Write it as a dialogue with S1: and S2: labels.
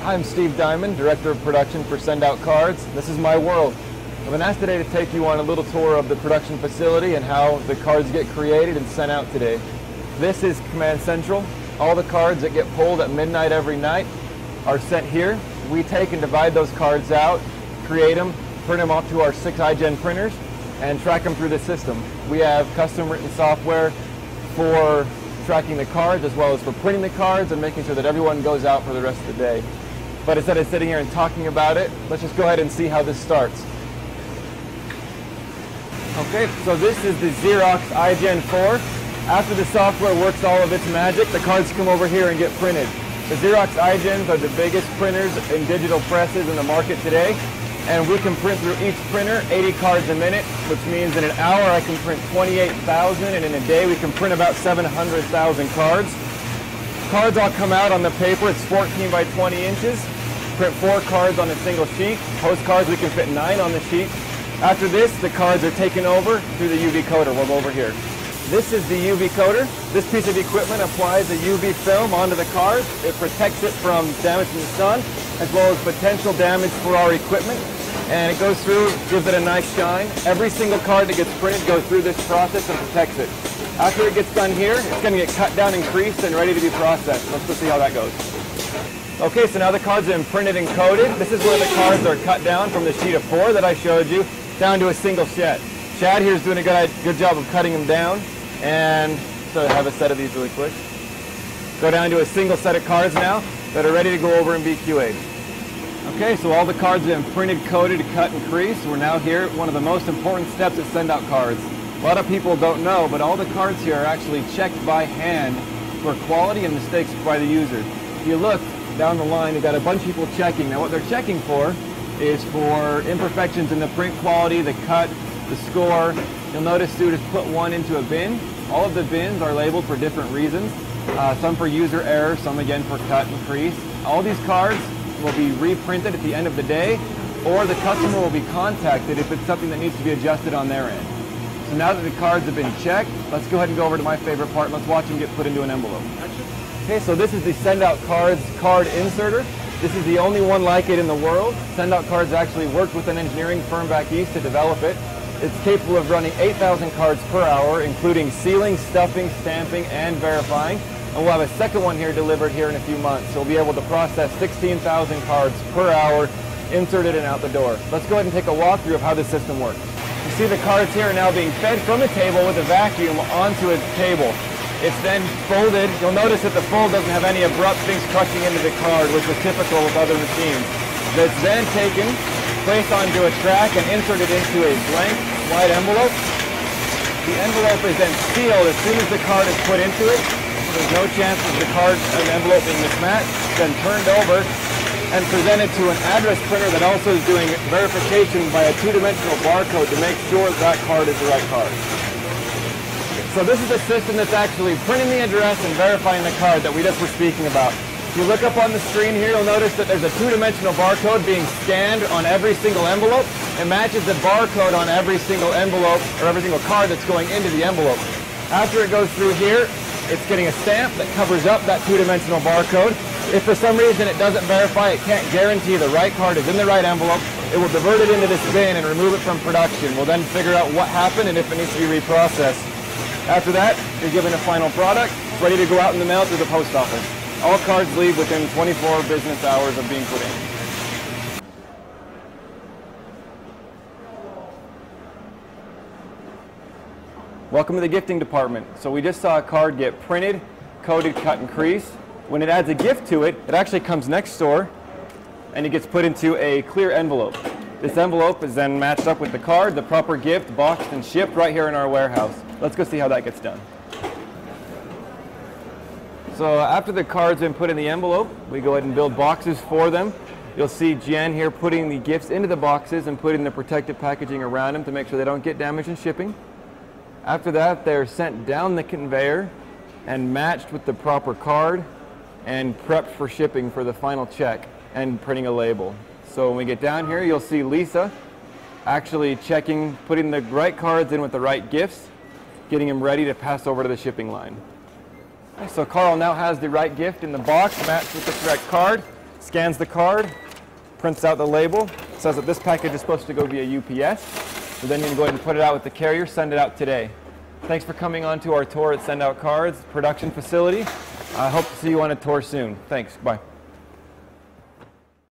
S1: I'm Steve Diamond, Director of Production for Sendout Cards. This is my world. I've been asked today to take you on a little tour of the production facility and how the cards get created and sent out today. This is Command Central. All the cards that get pulled at midnight every night are sent here. We take and divide those cards out, create them, print them off to our 6 iGen printers, and track them through the system. We have custom written software for tracking the cards as well as for printing the cards and making sure that everyone goes out for the rest of the day. But instead of sitting here and talking about it, let's just go ahead and see how this starts. Okay, so this is the Xerox iGen 4. After the software works all of its magic, the cards come over here and get printed. The Xerox iGens are the biggest printers in digital presses in the market today, and we can print through each printer 80 cards a minute, which means in an hour I can print 28,000, and in a day we can print about 700,000 cards. Cards all come out on the paper. It's 14 by 20 inches. Print 4 cards on a single sheet. Postcards we can fit 9 on the sheet. After this, the cards are taken over through the UV coater. We'll go over here. This is the UV coater. This piece of equipment applies a UV film onto the card. It protects it from damage from the sun, as well as potential damage for our equipment. And it goes through, gives it a nice shine. Every single card that gets printed goes through this process and protects it. After it gets done here, it's going to get cut down and creased and ready to be processed. Let's go see how that goes. Okay, so now the cards have been printed and coated. This is where the cards are cut down from the sheet of 4 that I showed you down to a single shed. Chad here is doing a good job of cutting them down. And so I have a set of these really quick. Go down to a single set of cards now that are ready to go over and be QA'd. Okay, so all the cards have been printed, coated, cut, and creased. We're now here at one of the most important steps at Sendout Cards. A lot of people don't know, but all the cards here are actually checked by hand for quality and mistakes by the user. If you look down the line, you've got a bunch of people checking. Now what they're checking for is for imperfections in the print quality, the cut, the score. You'll notice Sue just put one into a bin. All of the bins are labeled for different reasons. Some for user error, some again for cut and crease. All these cards will be reprinted at the end of the day, or the customer will be contacted if it's something that needs to be adjusted on their end. So now that the cards have been checked, let's go ahead and go over to my favorite part. Let's watch them get put into an envelope. Okay, so this is the Sendout Cards card inserter. This is the only one like it in the world. Sendout Cards actually worked with an engineering firm back east to develop it. It's capable of running 8,000 cards per hour, including sealing, stuffing, stamping, and verifying. And we'll have a second one here delivered here in a few months. So we'll be able to process 16,000 cards per hour, inserted and out the door. Let's go ahead and take a walkthrough of how this system works. You see the cards here are now being fed from a table with a vacuum onto a table. It's then folded. You'll notice that the fold doesn't have any abrupt things crushing into the card, which is typical with other machines. It's then taken, placed onto a track, and inserted into a blank white envelope. The envelope is then sealed as soon as the card is put into it. There's no chance of the card and envelope being mismatched. Then turned over and presented to an address printer that also is doing verification by a 2-dimensional barcode to make sure that card is the right card. So this is a system that's actually printing the address and verifying the card that we just were speaking about. If you look up on the screen here, you'll notice that there's a 2-dimensional barcode being scanned on every single envelope. It matches the barcode on every single envelope or every single card that's going into the envelope. After it goes through here, it's getting a stamp that covers up that 2-dimensional barcode. If for some reason it doesn't verify, it can't guarantee the right card is in the right envelope, it will divert it into this bin and remove it from production. We'll then figure out what happened and if it needs to be reprocessed. After that, you're given a final product, ready to go out in the mail to the post office. All cards leave within 24 business hours of being put in. Welcome to the gifting department. So we just saw a card get printed, coated, cut, and creased. When it adds a gift to it, it actually comes next door and it gets put into a clear envelope. This envelope is then matched up with the card, the proper gift, boxed and shipped right here in our warehouse. Let's go see how that gets done. So after the card's been put in the envelope, we go ahead and build boxes for them. You'll see Jen here putting the gifts into the boxes and putting the protective packaging around them to make sure they don't get damaged in shipping. After that, they're sent down the conveyor and matched with the proper card and prepped for shipping for the final check and printing a label. So when we get down here, you'll see Lisa actually checking, putting the right cards in with the right gifts, getting them ready to pass over to the shipping line. So Carl now has the right gift in the box matched with the correct card. scans the card, prints out the label, says that this package is supposed to go via UPS. So then you can go ahead and put it out with the carrier, send it out today. Thanks for coming on to our tour at Send Out Cards production facility. I hope to see you on a tour soon. Thanks. Bye.